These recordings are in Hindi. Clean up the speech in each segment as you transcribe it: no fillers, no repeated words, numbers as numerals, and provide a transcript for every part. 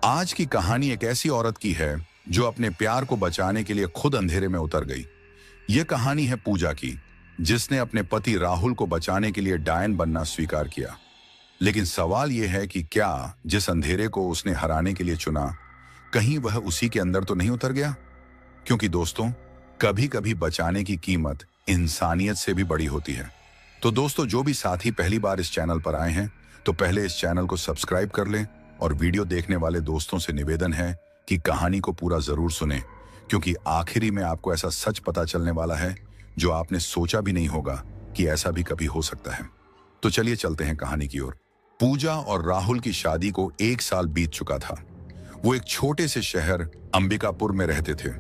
आज की कहानी एक ऐसी औरत की है जो अपने प्यार को बचाने के लिए खुद अंधेरे में उतर गई। यह कहानी है पूजा की, जिसने अपने पति राहुल को बचाने के लिए डायन बनना स्वीकार किया। लेकिन सवाल यह है कि क्या जिस अंधेरे को उसने हराने के लिए चुना, कहीं वह उसी के अंदर तो नहीं उतर गया? क्योंकि दोस्तों, कभी कभी बचाने की कीमत इंसानियत से भी बड़ी होती है। तो दोस्तों, जो भी साथी पहली बार इस चैनल पर आए हैं, तो पहले इस चैनल को सब्सक्राइब कर लें और वीडियो देखने वाले दोस्तों से निवेदन है कि कहानी को पूरा जरूर सुनें, क्योंकि आखिरी में आपको ऐसा सच पता चलने वाला है जो आपने सोचा भी नहीं होगा कि ऐसा भी कभी हो सकता है। तो चलिए चलते हैं कहानी की ओर। पूजा और राहुल की शादी को 1 साल बीत चुका था। वो एक छोटे से शहर अंबिकापुर में रहते थे।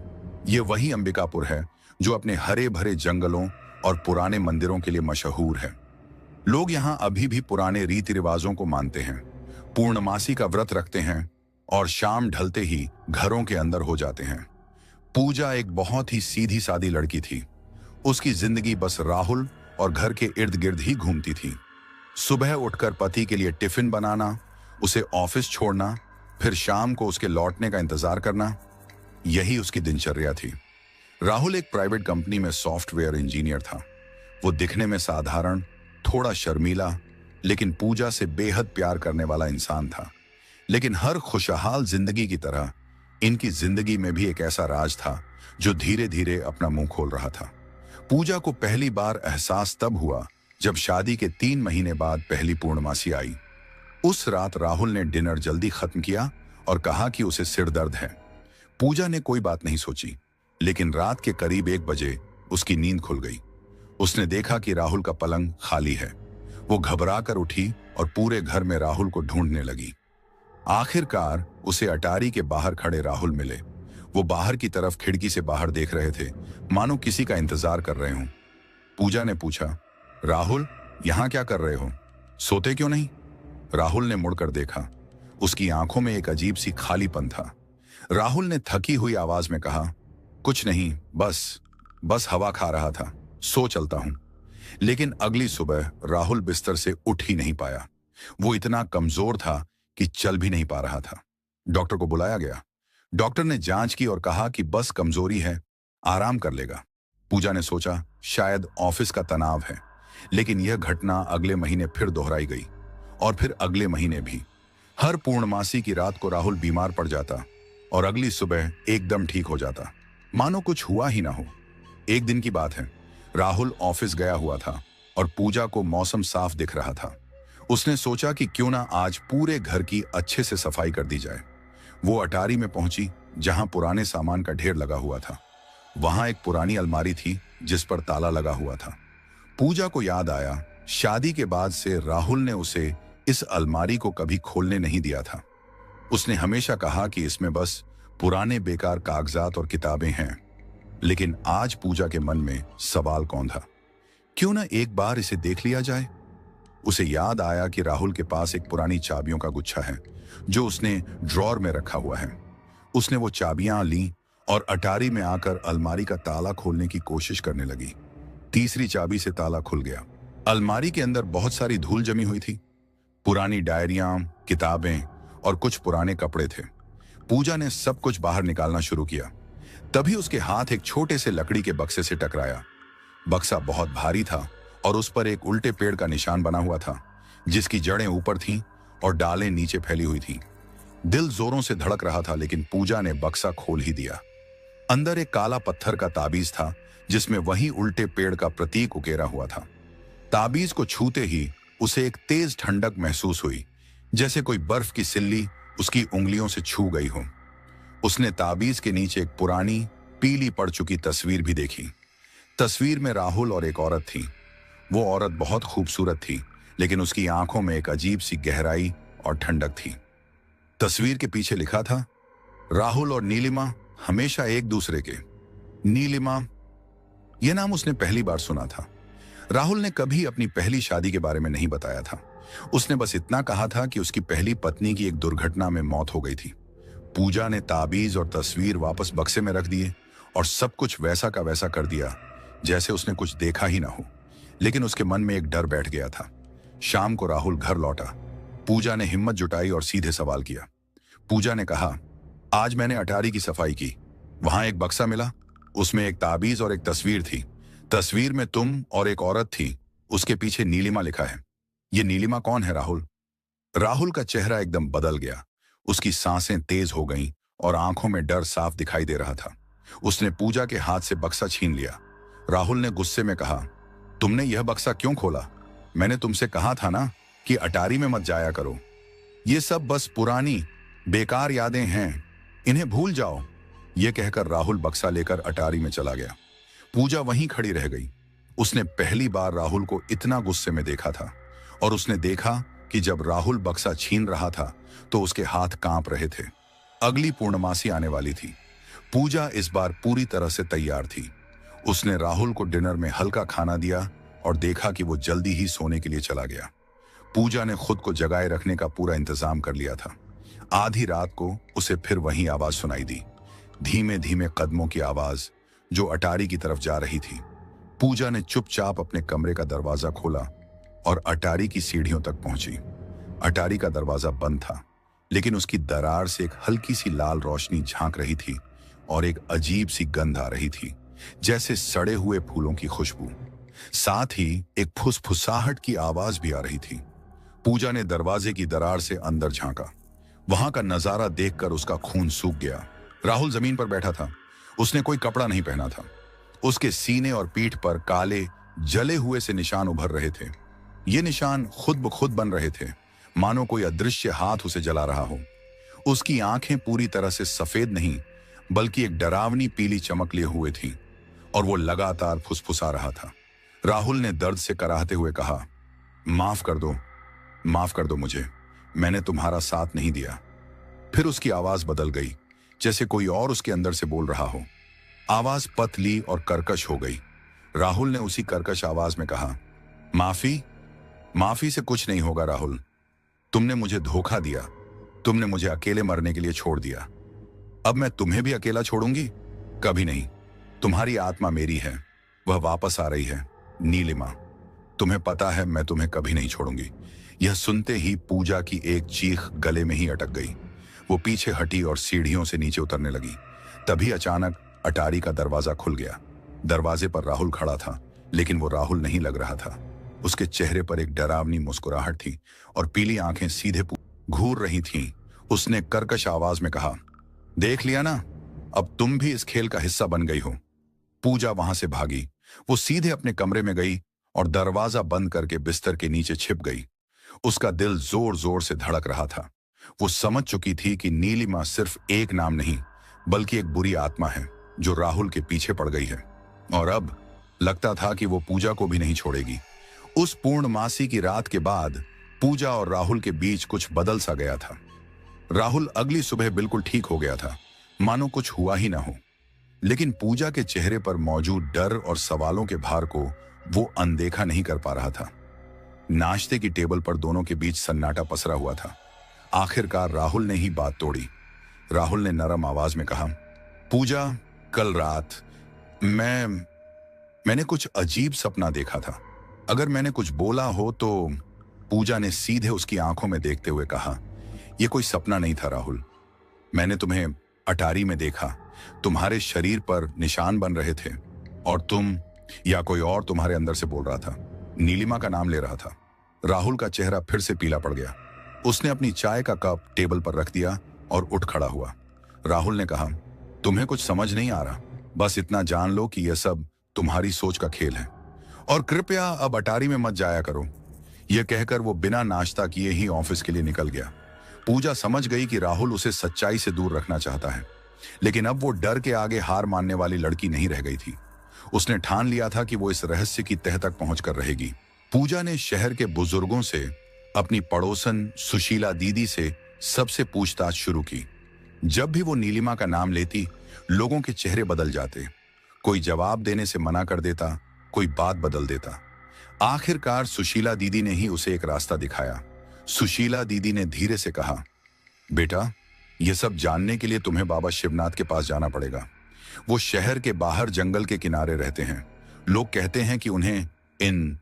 ये वही अंबिकापुर है जो अपने हरे भरे जंगलों और पुराने मंदिरों के लिए मशहूर है। लोग यहाँ अभी भी पुराने रीति रिवाजों को मानते हैं, पूर्णमासी का व्रत रखते हैं और शाम ढलते ही घरों के अंदर हो जाते हैं। पूजा एक बहुत ही सीधी सादी लड़की थी। उसकी जिंदगी बस राहुल और घर के इर्द गिर्द ही घूमती थी। सुबह उठकर पति के लिए टिफिन बनाना, उसे ऑफिस छोड़ना, फिर शाम को उसके लौटने का इंतजार करना, यही उसकी दिनचर्या थी। राहुल एक प्राइवेट कंपनी में सॉफ्टवेयर इंजीनियर था। वो दिखने में साधारण, थोड़ा शर्मीला, लेकिन पूजा से बेहद प्यार करने वाला इंसान था। लेकिन हर खुशहाल जिंदगी की तरह इनकी जिंदगी में भी एक ऐसा राज था जो धीरे धीरे अपना मुंह खोल रहा था। पूजा को पहली बार एहसास तब हुआ जब शादी के 3 महीने बाद पहली पूर्णमासी आई। उस रात राहुल ने डिनर जल्दी खत्म किया और कहा कि उसे सिर दर्द है। पूजा ने कोई बात नहीं सोची, लेकिन रात के करीब 1 बजे उसकी नींद खुल गई। उसने देखा कि राहुल का पलंग खाली है। वो घबरा कर उठी और पूरे घर में राहुल को ढूंढने लगी। आखिरकार उसे अटारी के बाहर खड़े राहुल मिले। वो बाहर की तरफ खिड़की से बाहर देख रहे थे, मानो किसी का इंतजार कर रहे हों। पूजा ने पूछा, राहुल, यहां क्या कर रहे हो? सोते क्यों नहीं? राहुल ने मुड़कर देखा। उसकी आंखों में एक अजीब सी खालीपन था। राहुल ने थकी हुई आवाज में कहा, कुछ नहीं, बस हवा खा रहा था, सो चलता हूं। लेकिन अगली सुबह राहुल बिस्तर से उठ ही नहीं पाया। वो इतना कमजोर था कि चल भी नहीं पा रहा था। डॉक्टर को बुलाया गया। डॉक्टर ने जांच की और कहा कि बस कमजोरी है, आराम कर लेगा। पूजा ने सोचा शायद ऑफिस का तनाव है, लेकिन यह घटना अगले महीने फिर दोहराई गई और फिर अगले महीने भी। हर पूर्णमासी की रात को राहुल बीमार पड़ जाता और अगली सुबह एकदम ठीक हो जाता, मानो कुछ हुआ ही ना हो। एक दिन की बात है, राहुल ऑफिस गया हुआ था और पूजा को मौसम साफ दिख रहा था। उसने सोचा कि क्यों ना आज पूरे घर की अच्छे से सफाई कर दी जाए। वो अटारी में पहुंची जहां पुराने सामान का ढेर लगा हुआ था। वहां एक पुरानी अलमारी थी जिस पर ताला लगा हुआ था। पूजा को याद आया, शादी के बाद से राहुल ने उसे इस अलमारी को कभी खोलने नहीं दिया था। उसने हमेशा कहा कि इसमें बस पुराने बेकार कागजात और किताबें हैं। लेकिन आज पूजा के मन में सवाल कौन था? क्यों ना एक बार इसे देख लिया जाए? उसे याद आया कि राहुल के पास एक पुरानी चाबियों का गुच्छा है जो उसने ड्रॉर में रखा हुआ है। उसने वो चाबियां ली और अटारी में आकर अलमारी का ताला खोलने की कोशिश करने लगी। तीसरी चाबी से ताला खुल गया। अलमारी के अंदर बहुत सारी धूल जमी हुई थी, पुरानी डायरियां, किताबें और कुछ पुराने कपड़े थे। पूजा ने सब कुछ बाहर निकालना शुरू किया। तभी उसके हाथ एक छोटे से लकड़ी के बक्से से टकराया। बक्सा बहुत भारी था और उस पर एक उल्टे पेड़ का निशान बना हुआ था, जिसकी जड़ें ऊपर थीं और डालें नीचे फैली हुई थीं। दिल जोरों से धड़क रहा था, लेकिन पूजा ने बक्सा खोल ही दिया। अंदर एक काला पत्थर का ताबीज था जिसमें वही उल्टे पेड़ का प्रतीक उकेरा हुआ था। ताबीज को छूते ही उसे एक तेज ठंडक महसूस हुई, जैसे कोई बर्फ की सिल्ली उसकी उंगलियों से छू गई हो। उसने ताबीज के नीचे एक पुरानी पीली पड़ चुकी तस्वीर भी देखी। तस्वीर में राहुल और एक औरत थी। वो औरत बहुत खूबसूरत थी, लेकिन उसकी आंखों में एक अजीब सी गहराई और ठंडक थी। तस्वीर के पीछे लिखा था, राहुल और नीलिमा हमेशा एक दूसरे के। नीलिमा, यह नाम उसने पहली बार सुना था। राहुल ने कभी अपनी पहली शादी के बारे में नहीं बताया था। उसने बस इतना कहा था कि उसकी पहली पत्नी की एक दुर्घटना में मौत हो गई थी। पूजा ने ताबीज और तस्वीर वापस बक्से में रख दिए और सब कुछ वैसा का वैसा कर दिया जैसे उसने कुछ देखा ही ना हो। लेकिन उसके मन में एक डर बैठ गया था। शाम को राहुल घर लौटा। पूजा ने हिम्मत जुटाई और सीधे सवाल किया, पूजा ने कहा, आज मैंने अटारी की सफाई की। वहां एक बक्सा मिला। उसमें एक ताबीज और एक तस्वीर थी। तस्वीर में तुम और एक औरत थी। उसके पीछे नीलिमा लिखा है। ये नीलिमा कौन है राहुल? राहुल का चेहरा एकदम बदल गया। उसकी सांसें तेज हो गईं और आंखों में डर साफ दिखाई दे रहा था। उसने पूजा के हाथ से बक्सा छीन लिया। राहुल ने गुस्से में कहा, तुमने यह बक्सा क्यों खोला? मैंने तुमसे कहा था ना कि अटारी में मत जाया करो। ये सब बस पुरानी बेकार यादें हैं, इन्हें भूल जाओ। यह कहकर राहुल बक्सा लेकर अटारी में चला गया। पूजा वहीं खड़ी रह गई। उसने पहली बार राहुल को इतना गुस्से में देखा था और उसने देखा कि जब राहुल बक्सा छीन रहा था तो उसके हाथ कांप रहे थे। अगली पूर्णमासी आने वाली थी। पूजा इस बार पूरी तरह से तैयार थी। उसने राहुल को डिनर में हल्का खाना दिया और देखा कि वो जल्दी ही सोने के लिए चला गया। पूजा ने खुद को जगाए रखने का पूरा इंतजाम कर लिया था। आधी रात को उसे फिर वही आवाज सुनाई दी, धीमे धीमे कदमों की आवाज जो अटारी की तरफ जा रही थी। पूजा ने चुपचाप अपने कमरे का दरवाजा खोला और अटारी की सीढ़ियों तक पहुंची। अटारी का दरवाजा बंद था, लेकिन उसकी दरार से एक हल्की सी लाल रोशनी झांक रही थी और एक अजीब सी गंध आ रही थी, जैसे सड़े हुए फूलों की खुशबू। साथ ही एक फुसफुसाहट की आवाज भी आ रही थी। पूजा ने दरवाजे की दरार से अंदर झांका। वहां का नजारा देखकर उसका खून सूख गया। राहुल जमीन पर बैठा था। उसने कोई कपड़ा नहीं पहना था। उसके सीने और पीठ पर काले जले हुए से निशान उभर रहे थे। ये निशान खुद ब खुद बन रहे थे, मानो कोई अदृश्य हाथ उसे जला रहा हो। उसकी आंखें पूरी तरह से सफेद नहीं, बल्कि एक डरावनी पीली चमक लिए हुए थी और वो लगातार फुसफुसा रहा था। राहुल ने दर्द से कराहते हुए कहा, माफ कर दो मुझे, मैंने तुम्हारा साथ नहीं दिया। फिर उसकी आवाज बदल गई, जैसे कोई और उसके अंदर से बोल रहा हो। आवाज पतली और कर्कश हो गई। राहुल ने उसी कर्कश आवाज में कहा, माफी से कुछ नहीं होगा राहुल। तुमने मुझे धोखा दिया। तुमने मुझे अकेले मरने के लिए छोड़ दिया। अब मैं तुम्हें भी अकेला छोड़ूंगी? कभी नहीं। तुम्हारी आत्मा मेरी है, वह वापस आ रही है। नीलिमा, तुम्हें पता है मैं तुम्हें कभी नहीं छोड़ूंगी। यह सुनते ही पूजा की एक चीख गले में ही अटक गई। वो पीछे हटी और सीढ़ियों से नीचे उतरने लगी। तभी अचानक अटारी का दरवाजा खुल गया। दरवाजे पर राहुल खड़ा था, लेकिन वो राहुल नहीं लग रहा था। उसके चेहरे पर एक डरावनी मुस्कुराहट थी और पीली आंखें सीधे घूर रही थीं। उसने कर्कश आवाज में कहा, देख लिया ना, अब तुम भी इस खेल का हिस्सा बन गई हो। पूजा वहां से भागी। वो सीधे अपने कमरे में गई और दरवाजा बंद करके बिस्तर के नीचे छिप गई। उसका दिल जोर जोर से धड़क रहा था। वो समझ चुकी थी कि नीलिमा सिर्फ एक नाम नहीं, बल्कि एक बुरी आत्मा है जो राहुल के पीछे पड़ गई है। और अब लगता था कि वो पूजा को भी नहीं छोड़ेगी। उस पूर्णमासी की रात के बाद पूजा और राहुल के बीच कुछ बदल सा गया था। राहुल अगली सुबह बिल्कुल ठीक हो गया था, मानो कुछ हुआ ही ना हो। लेकिन पूजा के चेहरे पर मौजूद डर और सवालों के भार को वो अनदेखा नहीं कर पा रहा था। नाश्ते की टेबल पर दोनों के बीच सन्नाटा पसरा हुआ था। आखिरकार राहुल ने ही बात तोड़ी। राहुल ने नरम आवाज में कहा, पूजा, कल रात मैंने कुछ अजीब सपना देखा था। अगर मैंने कुछ बोला हो तो। पूजा ने सीधे उसकी आंखों में देखते हुए कहा, यह कोई सपना नहीं था राहुल। मैंने तुम्हें अटारी में देखा। तुम्हारे शरीर पर निशान बन रहे थे और तुम या कोई और तुम्हारे अंदर से बोल रहा था, नीलिमा का नाम ले रहा था। राहुल का चेहरा फिर से पीला पड़ गया। उसने अपनी चाय का कप टेबल पर रख दिया और उठ खड़ा हुआ। राहुल ने कहा, तुम्हें कुछ समझ नहीं आ रहा। बस इतना जान लो कि यह सब तुम्हारी सोच का खेल है और कृपया अब अटारी में मत जाया करो। यह कहकर वो बिना नाश्ता किए ही ऑफिस के लिए निकल गया। पूजा समझ गई कि राहुल उसे सच्चाई से दूर रखना चाहता है, लेकिन अब वो डर के आगे हार मानने वाली लड़की नहीं रह गई थी। उसने ठान लिया था कि वो इस रहस्य की तह तक पहुंचकर रहेगी। पूजा ने शहर के बुजुर्गों से, अपनी पड़ोसन सुशीला दीदी से सबसे पूछताछ शुरू की। जब भी वो नीलिमा का नाम लेती, लोगों के चेहरे बदल जाते। कोई जवाब देने से मना कर देता, कोई बात बदल देता। आखिरकार सुशीला दीदी ने ही उसे एक रास्ता दिखाया। सुशीला दीदी ने धीरे से कहा, बेटा, यह सब जानने के लिए तुम्हें बाबा शिवनाथ के पास जाना पड़ेगा। वो शहर के बाहर जंगल के किनारे रहते हैं। लोग कहते हैं कि उन्हें इन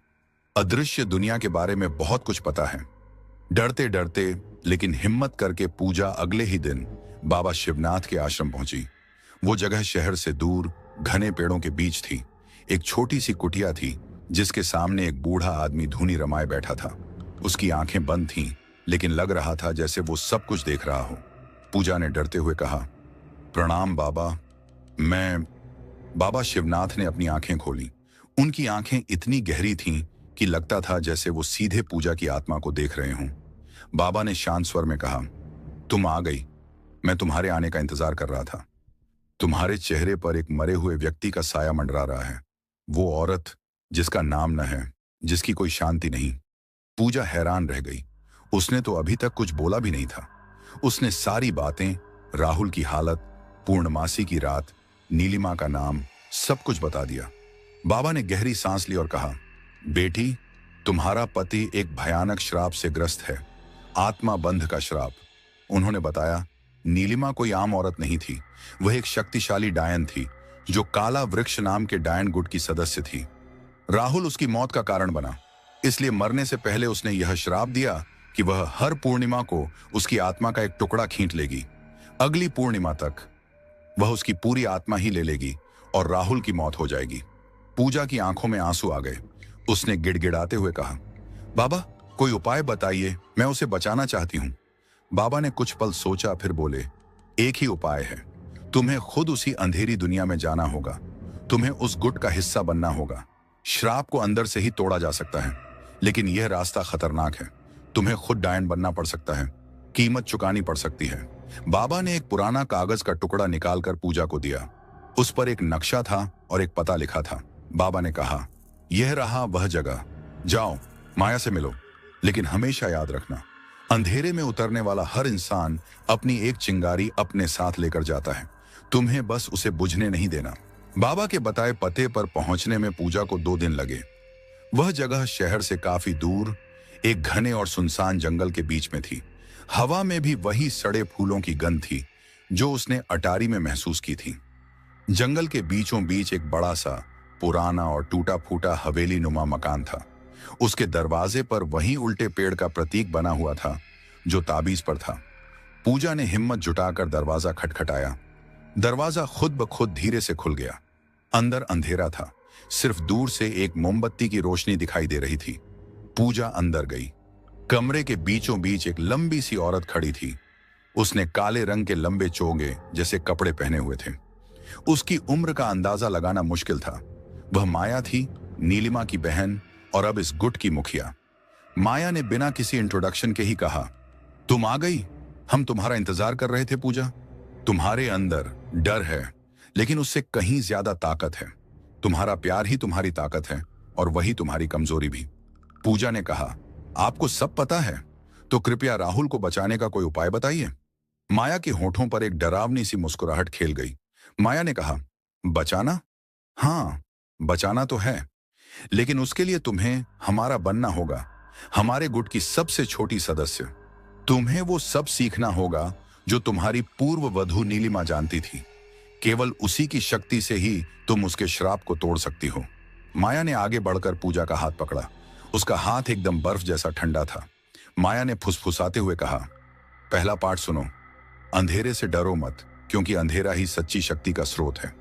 अदृश्य दुनिया के बारे में बहुत कुछ पता है। डरते डरते लेकिन हिम्मत करके पूजा अगले ही दिन बाबा शिवनाथ के आश्रम पहुंची। वो जगह शहर से दूर घने पेड़ों के बीच थी। एक छोटी सी कुटिया थी जिसके सामने एक बूढ़ा आदमी धूनी रमाए बैठा था। उसकी आंखें बंद थीं, लेकिन लग रहा था जैसे वो सब कुछ देख रहा हो। पूजा ने डरते हुए कहा, प्रणाम बाबा। मैं बाबा शिवनाथ ने अपनी आंखें खोली। उनकी आंखें इतनी गहरी थीं कि लगता था जैसे वो सीधे पूजा की आत्मा को देख रहे हों। बाबा ने शांत स्वर में कहा, तुम आ गई। मैं तुम्हारे आने का इंतजार कर रहा था। तुम्हारे चेहरे पर एक मरे हुए व्यक्ति का साया मंडरा रहा है। वो औरत जिसका नाम न है, जिसकी कोई शांति नहीं। पूजा हैरान रह गई। उसने तो अभी तक कुछ बोला भी नहीं था। उसने सारी बातें, राहुल की हालत, पूर्णमासी की रात, नीलिमा का नाम, सब कुछ बता दिया। बाबा ने गहरी सांस ली और कहा, बेटी, तुम्हारा पति एक भयानक श्राप से ग्रस्त है, आत्मा बंध का श्राप। उन्होंने बताया, नीलिमा कोई आम औरत नहीं थी। वह एक शक्तिशाली डायन थी जो काला वृक्ष नाम के डायन गुट की सदस्य थी। राहुल उसकी मौत का कारण बना, इसलिए मरने से पहले उसने यह श्राप दिया कि वह हर पूर्णिमा को उसकी आत्मा का एक टुकड़ा खींच लेगी। अगली पूर्णिमा तक वह उसकी पूरी आत्मा ही ले लेगी और राहुल की मौत हो जाएगी। पूजा की आंखों में आंसू आ गए। उसने गिड़गिड़ाते हुए कहा, बाबा, कोई उपाय बताइए, मैं उसे बचाना चाहती हूं। बाबा ने कुछ पल सोचा, फिर बोले, एक ही उपाय है। तुम्हें खुद उसी अंधेरी दुनिया में जाना होगा। तुम्हें उस गुट का हिस्सा बनना होगा। श्राप को अंदर से ही तोड़ा जा सकता है, लेकिन यह रास्ता खतरनाक है। तुम्हें खुद डायन बनना पड़ सकता है, कीमत चुकानी पड़ सकती है। बाबा ने एक पुराना कागज का टुकड़ा निकालकर पूजा को दिया। उस पर एक नक्शा था और एक पता लिखा था। बाबा ने कहा, यह रहा वह जगह। जाओ, माया से मिलो, लेकिन हमेशा याद रखना, अंधेरे में उतरने वाला हर इंसान अपनी एक चिंगारी अपने साथ लेकर जाता है। तुम्हें बस उसे बुझने नहीं देना। बाबा के बताए पते पर पहुंचने में पूजा को 2 दिन लगे। वह जगह शहर से काफी दूर एक घने और सुनसान जंगल के बीच में थी। हवा में भी वही सड़े फूलों की गंध थी जो उसने अटारी में महसूस की थी। जंगल के बीचों बीच एक बड़ा सा पुराना और टूटा फूटा हवेली नुमा मकान था। उसके दरवाजे पर वही उल्टे पेड़ का प्रतीक बना हुआ था जो ताबीज पर था। पूजा ने हिम्मत जुटाकर दरवाजा खटखटाया। दरवाजा खुद ब खुद धीरे से खुल गया। अंदर अंधेरा था, सिर्फ दूर से एक मोमबत्ती की रोशनी दिखाई दे रही थी। पूजा अंदर गई। कमरे के बीचों बीच एक लंबी सी औरत खड़ी थी। उसने काले रंग के लंबे चोगे जैसे कपड़े पहने हुए थे। उसकी उम्र का अंदाजा लगाना मुश्किल था। वह माया थी, नीलिमा की बहन और अब इस गुट की मुखिया। माया ने बिना किसी इंट्रोडक्शन के ही कहा, तुम आ गई। हम तुम्हारा इंतजार कर रहे थे पूजा। तुम्हारे अंदर डर है, लेकिन उससे कहीं ज्यादा ताकत है। तुम्हारा प्यार ही तुम्हारी ताकत है और वही तुम्हारी कमजोरी भी। पूजा ने कहा, आपको सब पता है, तो कृपया राहुल को बचाने का कोई उपाय बताइए। माया के होठों पर एक डरावनी सी मुस्कुराहट खेल गई। माया ने कहा, बचाना? हाँ, बचाना तो है, लेकिन उसके लिए तुम्हें हमारा बनना होगा, हमारे गुट की सबसे छोटी सदस्य। तुम्हें वो सब सीखना होगा जो तुम्हारी पूर्व वधू नीलिमा जानती थी। केवल उसी की शक्ति से ही तुम उसके श्राप को तोड़ सकती हो। माया ने आगे बढ़कर पूजा का हाथ पकड़ा। उसका हाथ एकदम बर्फ जैसा ठंडा था। माया ने फुसफुसाते हुए कहा, पहला पाठ सुनो। अंधेरे से डरो मत, क्योंकि अंधेरा ही सच्ची शक्ति का स्रोत है।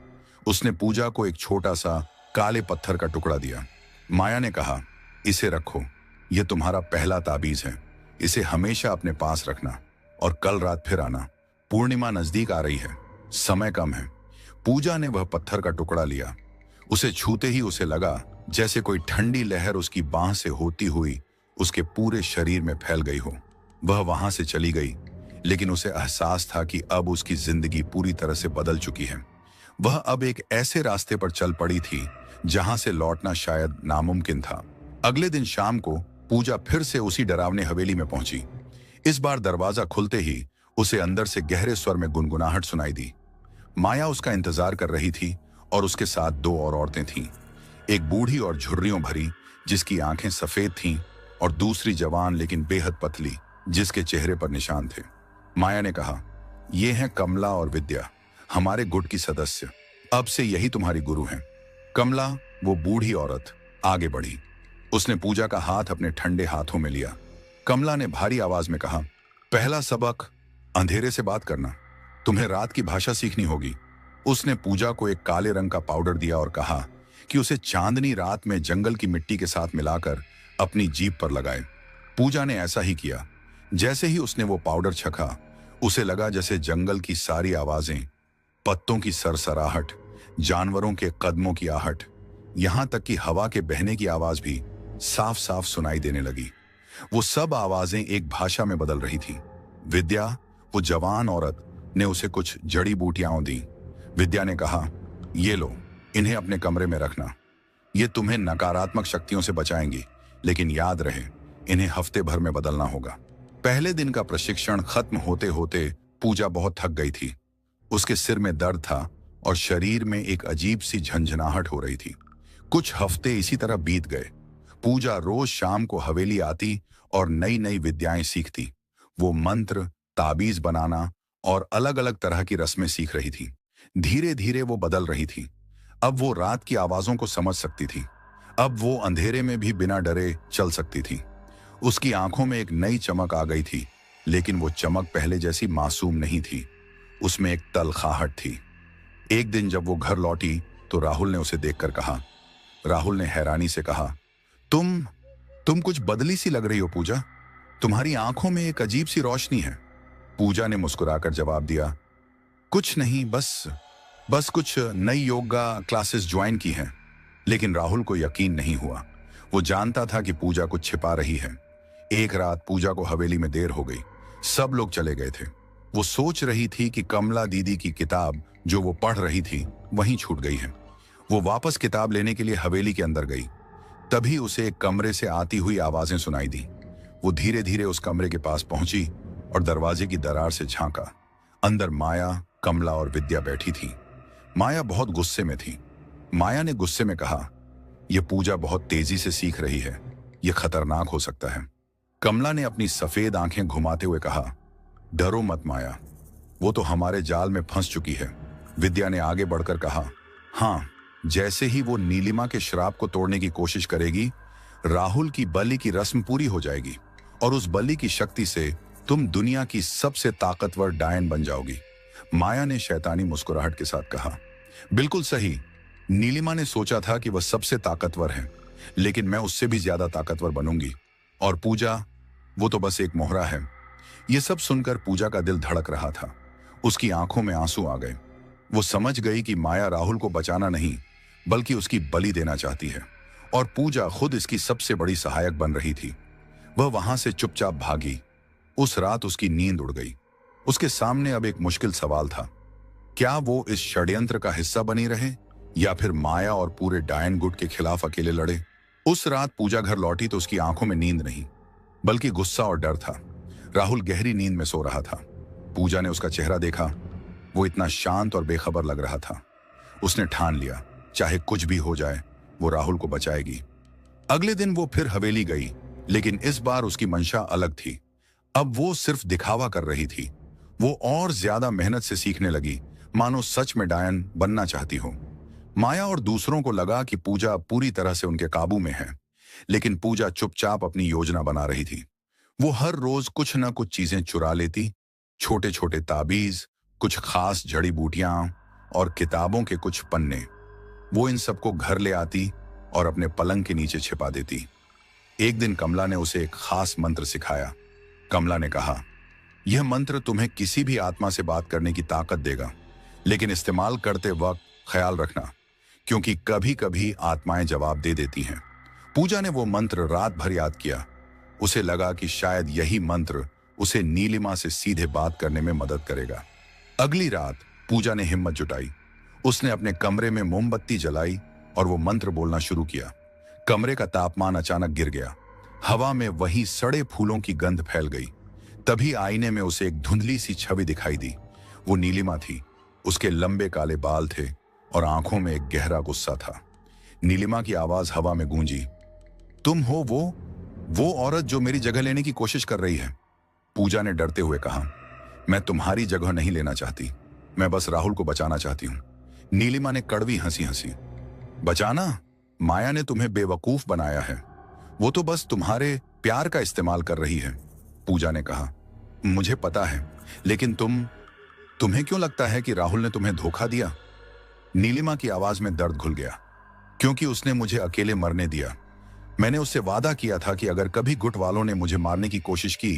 उसने पूजा को एक छोटा सा काले पत्थर का टुकड़ा दिया। माया ने कहा, इसे रखो, यह तुम्हारा पहला ताबीज है। इसे हमेशा अपने पास रखना और कल रात फिर आना। पूर्णिमा नजदीक आ रही है, समय कम है। पूजा ने वह पत्थर का टुकड़ा लिया। उसे छूते ही उसे लगा जैसे कोई ठंडी लहर उसकी बांह से होती हुई उसके पूरे शरीर में फैल गई हो। वह वहां से चली गई, लेकिन उसे एहसास था कि अब उसकी जिंदगी पूरी तरह से बदल चुकी है। वह अब एक ऐसे रास्ते पर चल पड़ी थी जहां से लौटना शायद नामुमकिन था। अगले दिन शाम को पूजा फिर से उसी डरावने हवेली में पहुंची। इस बार दरवाजा खुलते ही उसे अंदर से गहरे स्वर में गुनगुनाहट सुनाई दी। माया उसका इंतजार कर रही थी और उसके साथ 2 और औरतें थीं। एक बूढ़ी और झुर्रियों भरी जिसकी आंखें सफेद थीं और दूसरी जवान लेकिन बेहद पतली जिसके चेहरे पर निशान थे। माया ने कहा, ये हैं कमला और विद्या, हमारे गुट की सदस्य। अब से यही तुम्हारी गुरु हैं। कमला, वो बूढ़ी औरत, आगे बढ़ी। उसने पूजा का हाथ अपने ठंडे हाथों में लिया। कमला ने भारी आवाज में कहा, पहला सबक अंधेरे से बात करना। तुम्हें रात की भाषा सीखनी होगी। उसने पूजा को एक काले रंग का पाउडर दिया और कहा कि उसे चांदनी रात में जंगल की मिट्टी के साथ मिलाकर अपनी जीभ पर लगाए। पूजा ने ऐसा ही किया। जैसे ही उसने वो पाउडर छका, उसे लगा जैसे जंगल की सारी आवाजें, पत्तों की सरसराहट, जानवरों के कदमों की आहट, यहां तक कि हवा के बहने की आवाज भी साफ साफ सुनाई देने लगी। वो सब आवाजें एक भाषा में बदल रही थी। विद्या, वो जवान औरत, ने उसे कुछ जड़ी बूटियां दी। विद्या ने कहा, ये लो, इन्हें अपने कमरे में रखना। ये तुम्हें नकारात्मक शक्तियों से बचाएंगी, लेकिन याद रहे, इन्हें हफ्ते भर में बदलना होगा। पहले दिन का प्रशिक्षण खत्म होते होते पूजा बहुत थक गई थी। उसके सिर में दर्द था और शरीर में एक अजीब सी झंझनाहट हो रही थी। कुछ हफ्ते इसी तरह बीत गए। पूजा रोज शाम को हवेली आती और नई नई विद्याएं सीखती। वो मंत्र, ताबीज बनाना और अलग अलग तरह की रस्में सीख रही थी। धीरे धीरे वो बदल रही थी। अब वो रात की आवाजों को समझ सकती थी। अब वो अंधेरे में भी बिना डरे चल सकती थी। उसकी आंखों में एक नई चमक आ गई थी, लेकिन वो चमक पहले जैसी मासूम नहीं थी। उसमें एक तलखाहट थी। एक दिन जब वो घर लौटी तो राहुल ने उसे देखकर कहा, राहुल ने हैरानी से कहा, तुम कुछ बदली सी लग रही हो पूजा। तुम्हारी आंखों में एक अजीब सी रोशनी है। पूजा ने मुस्कुराकर जवाब दिया, कुछ नहीं, बस कुछ नई योगा क्लासेस ज्वाइन की हैं। लेकिन राहुल को यकीन नहीं हुआ। वो जानता था कि पूजा कुछ छिपा रही है। एक रात पूजा को हवेली में देर हो गई। सब लोग चले गए थे। वो सोच रही थी कि कमला दीदी की किताब जो वो पढ़ रही थी वहीं छूट गई है। वो वापस किताब लेने के लिए हवेली के अंदर गई। तभी उसे एक कमरे से आती हुई आवाजें सुनाई दी। वो धीरे धीरे उस कमरे के पास पहुंची और दरवाजे की दरार से झांका। अंदर माया, कमला और विद्या बैठी थी। माया बहुत गुस्से में थी। माया ने गुस्से में कहा, यह पूजा बहुत तेजी से सीख रही है, यह खतरनाक हो सकता है। कमला ने अपनी सफेद आंखें घुमाते हुए कहा, डरो मत माया, वो तो हमारे जाल में फंस चुकी है। विद्या ने आगे बढ़कर कहा, हाँ, जैसे ही वो नीलिमा के श्राप को तोड़ने की कोशिश करेगी, राहुल की बलि की रस्म पूरी हो जाएगी और उस बलि की शक्ति से तुम दुनिया की सबसे ताकतवर डायन बन जाओगी। माया ने शैतानी मुस्कुराहट के साथ कहा, बिल्कुल सही। नीलिमा ने सोचा था कि वह सबसे ताकतवर है, लेकिन मैं उससे भी ज्यादा ताकतवर बनूंगी। और पूजा, वो तो बस एक मोहरा है। ये सब सुनकर पूजा का दिल धड़क रहा था। उसकी आंखों में आंसू आ गए। वो समझ गई कि माया राहुल को बचाना नहीं, बल्कि उसकी बलि देना चाहती है, और पूजा खुद इसकी सबसे बड़ी सहायक बन रही थी। वह वहां से चुपचाप भागी। उस रात उसकी नींद उड़ गई। उसके सामने अब एक मुश्किल सवाल था, क्या वो इस षड्यंत्र का हिस्सा बनी रहे या फिर माया और पूरे डायन गुट के खिलाफ अकेले लड़े। उस रात पूजा घर लौटी तो उसकी आंखों में नींद नहीं, बल्कि गुस्सा और डर था। राहुल गहरी नींद में सो रहा था। पूजा ने उसका चेहरा देखा। वो इतना शांत और बेखबर लग रहा था। उसने ठान लिया, चाहे कुछ भी हो जाए, वो राहुल को बचाएगी। अगले दिन वो फिर हवेली गई, लेकिन इस बार उसकी मंशा अलग थी। अब वो सिर्फ दिखावा कर रही थी। वो और ज्यादा मेहनत से सीखने लगी, मानो सच में डायन बनना चाहती हो। माया और दूसरों को लगा कि पूजा पूरी तरह से उनके काबू में है, लेकिन पूजा चुपचाप अपनी योजना बना रही थी। वो हर रोज कुछ न कुछ चीजें चुरा लेती, छोटे छोटे ताबीज, कुछ खास जड़ी बूटियां और किताबों के कुछ पन्ने। वो इन सबको घर ले आती और अपने पलंग के नीचे छिपा देती। एक दिन कमला ने उसे एक खास मंत्र सिखाया। कमला ने कहा, यह मंत्र तुम्हें किसी भी आत्मा से बात करने की ताकत देगा, लेकिन इस्तेमाल करते वक्त ख्याल रखना, क्योंकि कभी कभी आत्माएं जवाब दे देती हैं। पूजा ने वो मंत्र रात भर याद किया। उसे लगा कि शायद यही मंत्र उसे नीलिमा से सीधे बात करने में मदद करेगा। अगली रात पूजा ने हिम्मत जुटाई। उसने अपने कमरे में मोमबत्ती जलाई और वो मंत्र बोलना शुरू किया। कमरे का तापमान अचानक गिर गया। हवा में वही सड़े फूलों की गंध फैल गई। तभी आईने में उसे एक धुंधली सी छवि दिखाई दी। वो नीलिमा थी। उसके लंबे काले बाल थे और आंखों में एक गहरा गुस्सा था। नीलिमा की आवाज हवा में गूंजी, तुम हो वो औरत जो मेरी जगह लेने की कोशिश कर रही है। पूजा ने डरते हुए कहा, मैं तुम्हारी जगह नहीं लेना चाहती, मैं बस राहुल को बचाना चाहती हूं। नीलिमा ने कड़वी हंसी बचाना? माया ने तुम्हें बेवकूफ बनाया है। वो तो बस तुम्हारे प्यार का इस्तेमाल कर रही है। पूजा ने कहा, मुझे पता है, लेकिन तुम्हें क्यों लगता है कि राहुल ने तुम्हें धोखा दिया? नीलिमा की आवाज में दर्द घुल गया। क्योंकि उसने मुझे अकेले मरने दिया। मैंने उससे वादा किया था कि अगर कभी गुट वालों ने मुझे मारने की कोशिश की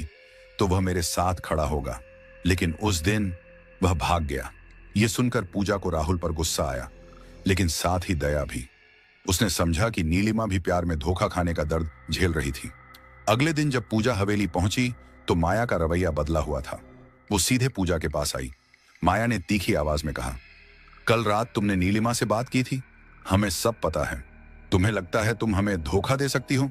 तो वह मेरे साथ खड़ा होगा, लेकिन उस दिन वह भाग गया। यह सुनकर पूजा को राहुल पर गुस्सा आया, लेकिन साथ ही दया भी। उसने समझा कि नीलिमा भी प्यार में धोखा खाने का दर्द झेल रही थी। अगले दिन जब पूजा हवेली पहुंची तो माया का रवैया बदला हुआ था। वो सीधे पूजा के पास आई। माया ने तीखी आवाज में कहा, कल रात तुमने नीलिमा से बात की थी। हमें सब पता है। तुम्हें लगता है तुम हमें धोखा दे सकती हो?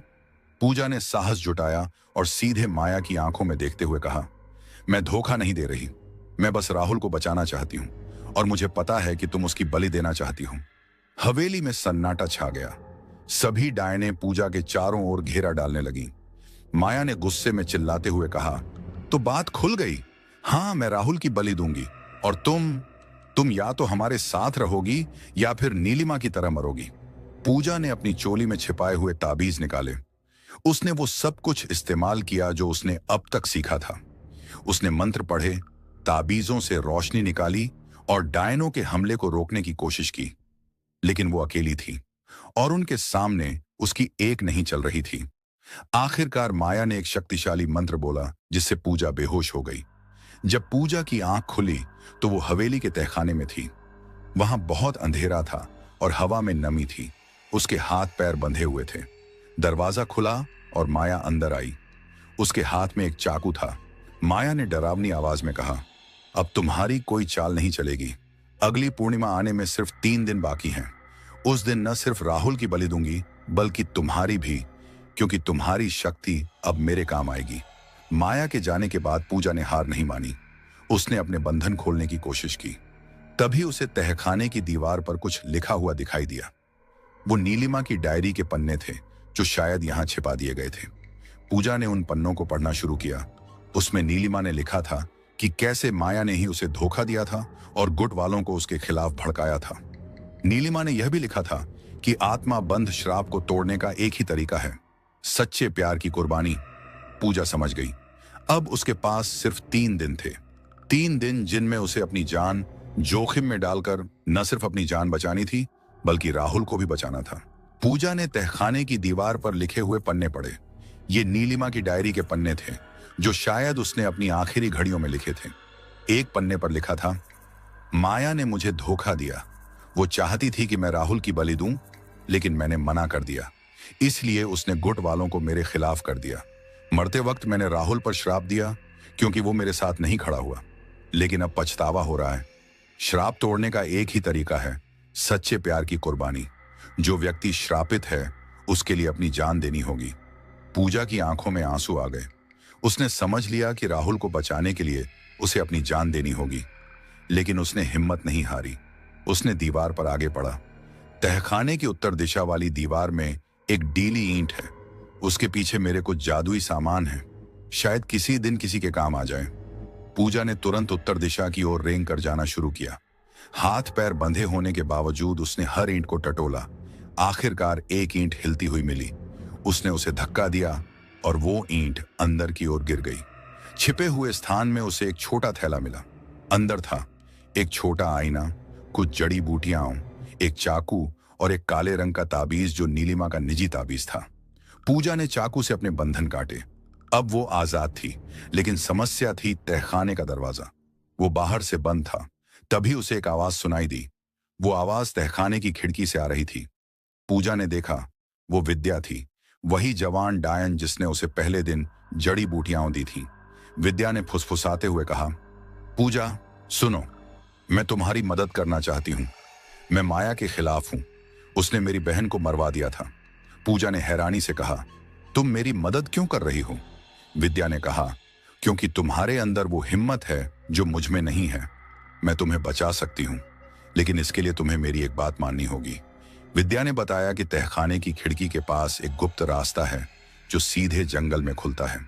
पूजा ने साहस जुटाया और सीधे माया की आंखों में देखते हुए कहा, मैं धोखा नहीं दे रही। मैं बस राहुल को बचाना चाहती हूं और मुझे पता है कि तुम उसकी बलि देना चाहती हो। हवेली में सन्नाटा छा गया। सभी डायनें पूजा के चारों ओर घेरा डालने लगी। माया ने गुस्से में चिल्लाते हुए कहा, तो बात खुल गई। हाँ, मैं राहुल की बलि दूंगी और तुम या तो हमारे साथ रहोगी या फिर नीलिमा की तरह मरोगी। पूजा ने अपनी चोली में छिपाए हुए ताबीज निकाले। उसने वो सब कुछ इस्तेमाल किया जो उसने अब तक सीखा था। उसने मंत्र पढ़े, ताबीजों से रोशनी निकाली और डायनों के हमले को रोकने की कोशिश की। लेकिन वो अकेली थी और उनके सामने उसकी एक नहीं चल रही थी। आखिरकार माया ने एक शक्तिशाली मंत्र बोला जिससे पूजा बेहोश हो गई। जब पूजा की आंख खुली तो वो हवेली के तहखाने में थी। वहां बहुत अंधेरा था और हवा में नमी थी। उसके हाथ पैर बंधे हुए थे। दरवाजा खुला और माया अंदर आई। उसके हाथ में एक चाकू था। माया ने डरावनी आवाज में कहा, अब तुम्हारी कोई चाल नहीं चलेगी। अगली पूर्णिमा आने में सिर्फ 3 दिन बाकी हैं। उस दिन न सिर्फ राहुल की बलि दूंगी बल्कि तुम्हारी भी, क्योंकि तुम्हारी शक्ति अब मेरे काम आएगी। माया के जाने के बाद पूजा ने हार नहीं मानी। उसने अपने बंधन खोलने की कोशिश की। तभी उसे तहखाने की दीवार पर कुछ लिखा हुआ दिखाई दिया। वो नीलिमा की डायरी के पन्ने थे जो शायद यहां छिपा दिए गए थे। पूजा ने उन पन्नों को पढ़ना शुरू किया। उसमें नीलिमा ने लिखा था कि कैसे माया ने ही उसे धोखा दिया था और गुट वालों को उसके खिलाफ भड़काया था। नीलिमा ने यह भी लिखा था कि आत्मा बंध श्राप को तोड़ने का एक ही तरीका है, सच्चे प्यार की कुर्बानी। पूजा समझ गई। अब उसके पास सिर्फ 3 दिन थे। 3 दिन जिनमें उसे अपनी जान जोखिम में डालकर न सिर्फ अपनी जान बचानी थी बल्कि राहुल को भी बचाना था। पूजा ने तहखाने की दीवार पर लिखे हुए पन्ने पढ़े। ये नीलिमा की डायरी के पन्ने थे जो शायद उसने अपनी आखिरी घड़ियों में लिखे थे। एक पन्ने पर लिखा था, माया ने मुझे धोखा दिया। वो चाहती थी कि मैं राहुल की बलि दूं, लेकिन मैंने मना कर दिया। इसलिए उसने गुट वालों को मेरे खिलाफ कर दिया। मरते वक्त मैंने राहुल पर श्राप दिया क्योंकि वो मेरे साथ नहीं खड़ा हुआ, लेकिन अब पछतावा हो रहा है। श्राप तोड़ने का एक ही तरीका है, सच्चे प्यार की कुर्बानी। जो व्यक्ति श्रापित है उसके लिए अपनी जान देनी होगी। पूजा की आंखों में आंसू आ गए। उसने समझ लिया कि राहुल को बचाने के लिए उसे अपनी जान देनी होगी, लेकिन उसने हिम्मत नहीं हारी। उसने दीवार पर आगे बढ़ा। तहखाने की उत्तर दिशा वाली दीवार में एक डीली ईंट है। उसके पीछे मेरे कुछ जादुई सामान है, शायद किसी दिन किसी के काम आ जाए। पूजा ने तुरंत उत्तर दिशा की ओर रेंग कर जाना शुरू किया। हाथ पैर बंधे होने के बावजूद उसने हर ईंट को टटोला। आखिरकार एक ईंट हिलती हुई मिली। उसने उसे धक्का दिया और वो ईंट अंदर की ओर गिर गई। छिपे हुए स्थान में उसे एक छोटा थैला मिला। अंदर था एक छोटा आईना, कुछ जड़ी बूटियां, एक चाकू और एक काले रंग का ताबीज जो नीलिमा का निजी ताबीज था। पूजा ने चाकू से अपने बंधन काटे। अब वो आजाद थी, लेकिन समस्या थी तहखाने का दरवाजा। वो बाहर से बंद था। तभी उसे एक आवाज सुनाई दी। वो आवाज तहखाने की खिड़की से आ रही थी। पूजा ने देखा, वो विद्या थी, वही जवान डायन जिसने उसे पहले दिन जड़ी बूटियां दी थी। विद्या ने फुसफुसाते हुए कहा, पूजा सुनो, मैं तुम्हारी मदद करना चाहती हूं। मैं माया के खिलाफ हूं। उसने मेरी बहन को मरवा दिया था। पूजा ने हैरानी से कहा, तुम मेरी मदद क्यों कर रही हो? विद्या ने कहा, क्योंकि तुम्हारे अंदर वो हिम्मत है जो मुझ में नहीं है। मैं तुम्हें बचा सकती हूं, लेकिन इसके लिए तुम्हें मेरी एक बात माननी होगी। विद्या ने बताया कि तहखाने की खिड़की के पास एक गुप्त रास्ता है जो सीधे जंगल में खुलता है,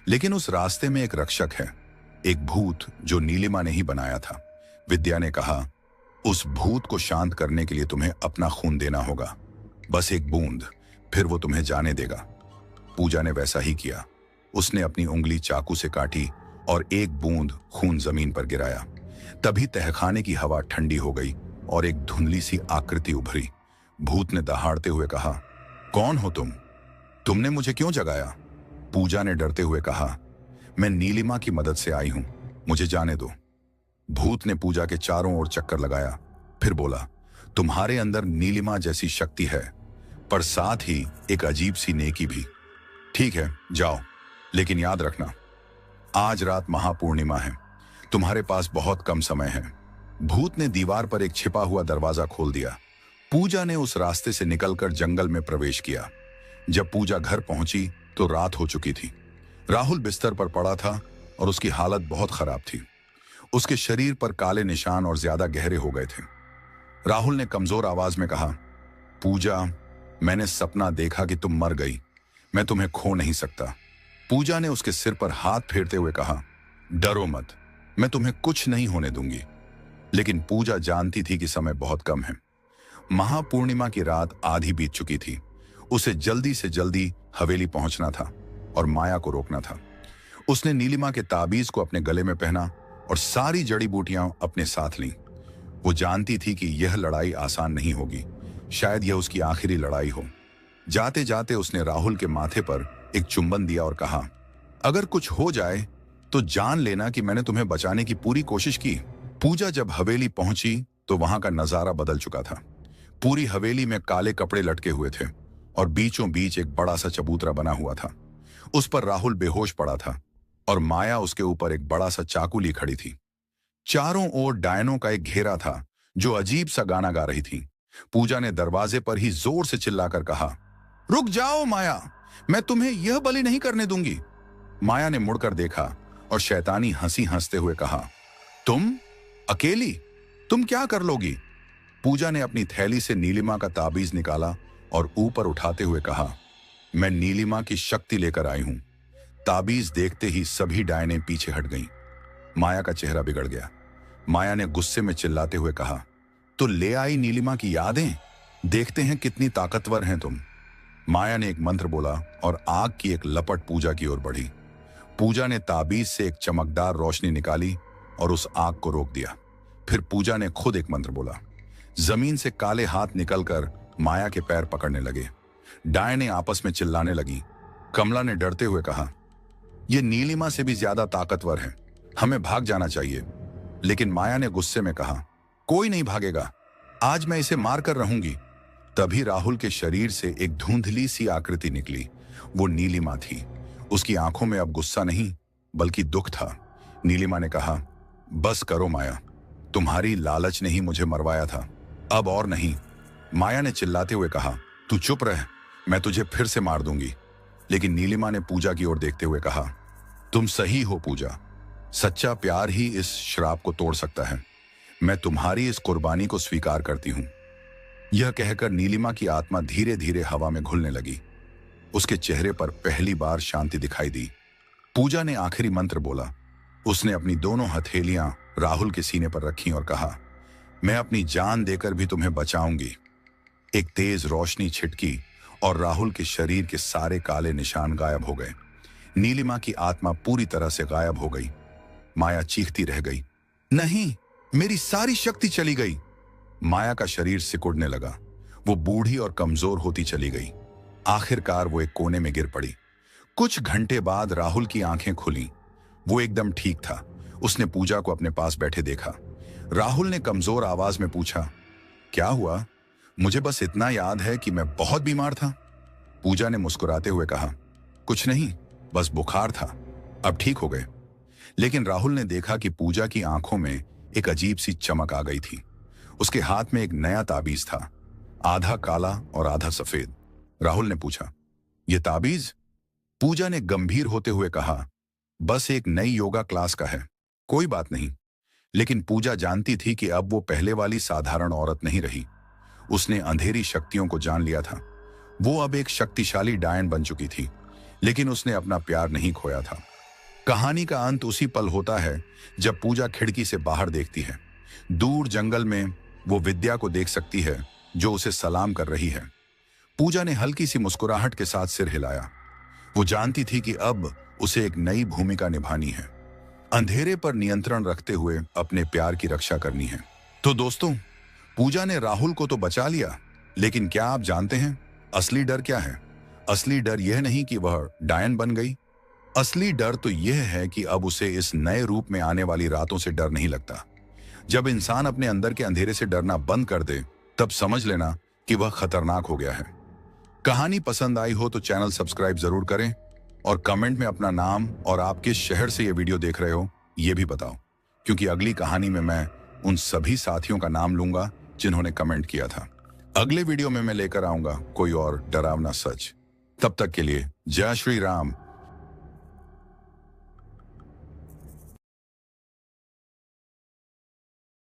लेकिन उस रास्ते में एक रक्षक है, एक भूत जो नीलिमा ने ही बनाया था। विद्या ने कहा, उस भूत को शांत करने के लिए तुम्हें अपना खून देना होगा, बस एक बूंद, फिर वो तुम्हें जाने देगा। पूजा ने वैसा ही किया। उसने अपनी उंगली चाकू से काटी और एक बूंद खून जमीन पर गिराया। तभी तहखाने की हवा ठंडी हो गई और एक धुंधली सी आकृति उभरी। भूत ने दहाड़ते हुए कहा, कौन हो तुम? तुमने मुझे क्यों जगाया? पूजा ने डरते हुए कहा, मैं नीलिमा की मदद से आई हूं, मुझे जाने दो। भूत ने पूजा के चारों ओर चक्कर लगाया, फिर बोला, तुम्हारे अंदर नीलिमा जैसी शक्ति है, पर साथ ही एक अजीब सी नेकी भी। ठीक है, जाओ, लेकिन याद रखना, आज रात महापूर्णिमा है, तुम्हारे पास बहुत कम समय है। भूत ने दीवार पर एक छिपा हुआ दरवाजा खोल दिया। पूजा ने उस रास्ते से निकलकर जंगल में प्रवेश किया। जब पूजा घर पहुंची तो रात हो चुकी थी। राहुल बिस्तर पर पड़ा था और उसकी हालत बहुत खराब थी। उसके शरीर पर काले निशान और ज्यादा गहरे हो गए थे। राहुल ने कमजोर आवाज में कहा, पूजा, मैंने सपना देखा कि तुम मर गई, मैं तुम्हें खो नहीं सकता। पूजा ने उसके सिर पर हाथ फेरते हुए कहा, डरो मत, मैं तुम्हें कुछ नहीं होने दूंगी। लेकिन पूजा जानती थी कि समय बहुत कम है। महापूर्णिमा की रात आधी बीत चुकी थी। उसे जल्दी से जल्दी हवेली पहुंचना था और माया को रोकना था। उसने नीलिमा के ताबीज को अपने गले में पहना और सारी जड़ी बूटियां अपने साथ लीं। वो जानती थी कि यह लड़ाई आसान नहीं होगी, शायद यह उसकी आखिरी लड़ाई हो। जाते जाते उसने राहुल के माथे पर एक चुंबन दिया और कहा, अगर कुछ हो जाए तो जान लेना कि मैंने तुम्हें बचाने की पूरी कोशिश की। पूजा जब हवेली पहुंची तो वहां का नजारा बदल चुका था। पूरी हवेली में काले कपड़े लटके हुए थे और बीचों बीच एक बड़ा सा चबूतरा बना हुआ था। उस पर राहुल बेहोश पड़ा था और माया उसके ऊपर एक बड़ा सा चाकू ली खड़ी थी। चारों ओर डायनों का एक घेरा था जो अजीब सा गाना गा रही थी। पूजा ने दरवाजे पर ही जोर से चिल्लाकर कहा, रुक जाओ माया, मैं तुम्हें यह बलि नहीं करने दूंगी। माया ने मुड़कर देखा और शैतानी हंसी हंसते हुए कहा, तुम अकेली, तुम क्या कर लोगी? पूजा ने अपनी थैली से नीलिमा का ताबीज निकाला और ऊपर उठाते हुए कहा, मैं नीलिमा की शक्ति लेकर आई हूं। ताबीज देखते ही सभी डायनें पीछे हट गईं। माया का चेहरा बिगड़ गया। माया ने गुस्से में चिल्लाते हुए कहा, तो ले आई नीलिमा की यादें, देखते हैं कितनी ताकतवर हैं तुम। माया ने एक मंत्र बोला और आग की एक लपट पूजा की ओर बढ़ी। पूजा ने ताबीज से एक चमकदार रोशनी निकाली और उस आग को रोक दिया। फिर पूजा ने खुद एक मंत्र बोला। जमीन से काले हाथ निकलकर माया के पैर पकड़ने लगे। डायनें आपस में चिल्लाने लगी। कमला ने डरते हुए कहा, यह नीलिमा से भी ज्यादा ताकतवर है, हमें भाग जाना चाहिए। लेकिन माया ने गुस्से में कहा, कोई नहीं भागेगा, आज मैं इसे मार कर रहूंगी। तभी राहुल के शरीर से एक धुंधली सी आकृति निकली। वो नीलिमा थी। उसकी आंखों में अब गुस्सा नहीं बल्कि दुख था। नीलिमा ने कहा, बस करो माया, तुम्हारी लालच ने ही मुझे मरवाया था, अब और नहीं। माया ने चिल्लाते हुए कहा, तू चुप रह, मैं तुझे फिर से मार दूंगी। लेकिन नीलिमा ने पूजा की ओर देखते हुए कहा, तुम सही हो पूजा, सच्चा प्यार ही इस श्राप को तोड़ सकता है। मैं तुम्हारी इस कुर्बानी को स्वीकार करती हूं। यह कहकर नीलिमा की आत्मा धीरे धीरे हवा में घुलने लगी। उसके चेहरे पर पहली बार शांति दिखाई दी। पूजा ने आखिरी मंत्र बोला। उसने अपनी दोनों हथेलियां राहुल के सीने पर रखी और कहा, मैं अपनी जान देकर भी तुम्हें बचाऊंगी। एक तेज रोशनी छिटकी और राहुल के शरीर के सारे काले निशान गायब हो गए। नीलिमा की आत्मा पूरी तरह से गायब हो गई। माया चीखती रह गई, नहीं, मेरी सारी शक्ति चली गई। माया का शरीर सिकुड़ने लगा। वो बूढ़ी और कमजोर होती चली गई। आखिरकार वो एक कोने में गिर पड़ी। कुछ घंटे बाद राहुल की आंखें खुली। वो एकदम ठीक था। उसने पूजा को अपने पास बैठे देखा। राहुल ने कमजोर आवाज में पूछा, क्या हुआ? मुझे बस इतना याद है कि मैं बहुत बीमार था। पूजा ने मुस्कुराते हुए कहा, कुछ नहीं, बस बुखार था, अब ठीक हो गए। लेकिन राहुल ने देखा कि पूजा की आंखों में एक अजीब सी चमक आ गई थी। उसके हाथ में एक नया ताबीज था, आधा काला और आधा सफेद। राहुल ने पूछा, यह ताबीज? पूजा ने गंभीर होते हुए कहा, बस एक नई योगा क्लास का है, कोई बात नहीं। लेकिन पूजा जानती थी कि अब वो पहले वाली साधारण औरत नहीं रही। उसने अंधेरी शक्तियों को जान लिया था। वो अब एक शक्तिशाली डायन बन चुकी थी, लेकिन उसने अपना प्यार नहीं खोया था। कहानी का अंत उसी पल होता है जब पूजा खिड़की से बाहर देखती है। दूर जंगल में वो विद्या को देख सकती है जो उसे सलाम कर रही है। पूजा ने हल्की सी मुस्कुराहट के साथ सिर हिलाया। वो जानती थी कि अब उसे एक नई भूमिका निभानी है, अंधेरे पर नियंत्रण रखते हुए अपने प्यार की रक्षा करनी है। तो दोस्तों, पूजा ने राहुल को तो बचा लिया, लेकिन क्या आप जानते हैं असली डर क्या है? असली डर यह नहीं कि वह डायन बन गई। असली डर तो यह है कि अब उसे इस नए रूप में आने वाली रातों से डर नहीं लगता। जब इंसान अपने अंदर के अंधेरे से डरना बंद कर दे, तब समझ लेना कि वह खतरनाक हो गया है। कहानी पसंद आई हो तो चैनल सब्सक्राइब जरूर करें और कमेंट में अपना नाम और आप किस शहर से यह वीडियो देख रहे हो यह भी बताओ, क्योंकि अगली कहानी में मैं उन सभी साथियों का नाम लूंगा जिन्होंने कमेंट किया था। अगले वीडियो में मैं लेकर आऊंगा कोई और डरावना सच। तब तक के लिए जय श्री राम।